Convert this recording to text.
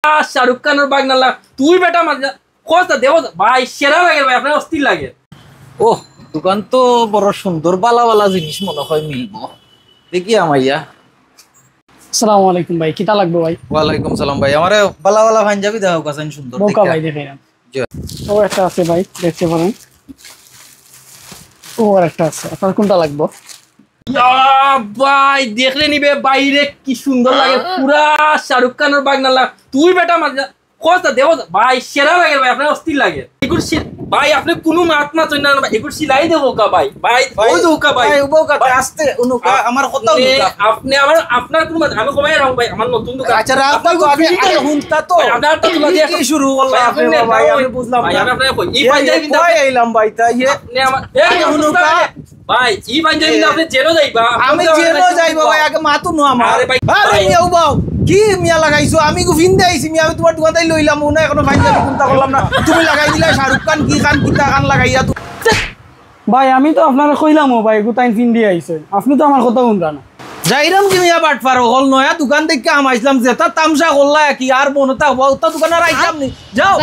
শাহরুখ খানের বাগনালা তুই বেটা মাঝে কথা দেব ভাই সেরা লাগে ভাই আপনার অস্থির লাগে। ও দোকান তো বড় সুন্দর বালা বালা জিনিস মনে হয় মিলবো দেখি আমাইয়া। আসসালামু আলাইকুম ভাই, কিটা লাগবে ভাই? ওয়ালাইকুম সালাম ভাই, আমারে বালা বালা পাঞ্জাবি দাও কাছেন সুন্দর বোকা ভাই দেখেন। ও একটা আছে ভাই, দেখতে পারেন। ও আর একটা আছে, আপনার কোনটা লাগবে? ভাই দেখলে নিবে বাইরে কি সুন্দর লাগে পুরা শাহরুখ খানের বাগনালা তুই বেটা মাঝে কথা দেব ভাই সেরা লাগে ভাই আপনার অস্থির লাগে। এগুলো ভাই আপনি কোনো মাত না চই না ভাই, এগুলো সিলাই দেবো কা ভাই ভাই ওই দৌকা ভাই উবোকা আস্তে অনুকা আমার কথা অনুকা আপনি আমার আপনার কোনো আমি কমাই রাখুন ভাই আমার নতুন দোকান। আচ্ছা রাস্তা তো আগে হুনতা তো আপনার তো তুলা দিয়ে কি শুরু হলো আপনি ভাই আমি বুঝলাম ভাই আমি আপনাকে কই এই ভাই পাঞ্জাবি কই আইলাম ভাই তাই আপনি আমার এই হুনুকা ভাই এই পাঞ্জাবি আপনি জেনো যাইবা আমি জেনো যাইবা ভাই আগে মাতু নো আমার আরে ভাই আরে মিয়া উবাও কি মিয়া লাগাইছো আমি গুফিন্দে আইছি মিয়া আমি তোমার দোকান তাই লইলাম না এখনো পাঞ্জাবি কোনটা করলাম না তুমি লাগাই দিলা শাহরুখ খান কি খান কিতা খান লাগাইয়া তো ভাই আমি তো আপনারা কইলামও ভাই গুতাইন ফিন দিয়ে আইছে, আপনি তো আমার কথা শুনরা না। যাইরাম কি মিয়া বাট পারো হল নয়া দোকান থেকে আম আইছিলাম যেটা তামসা করলা কি আর মনতা হওয়া দোকানে আইতাম নি যাও।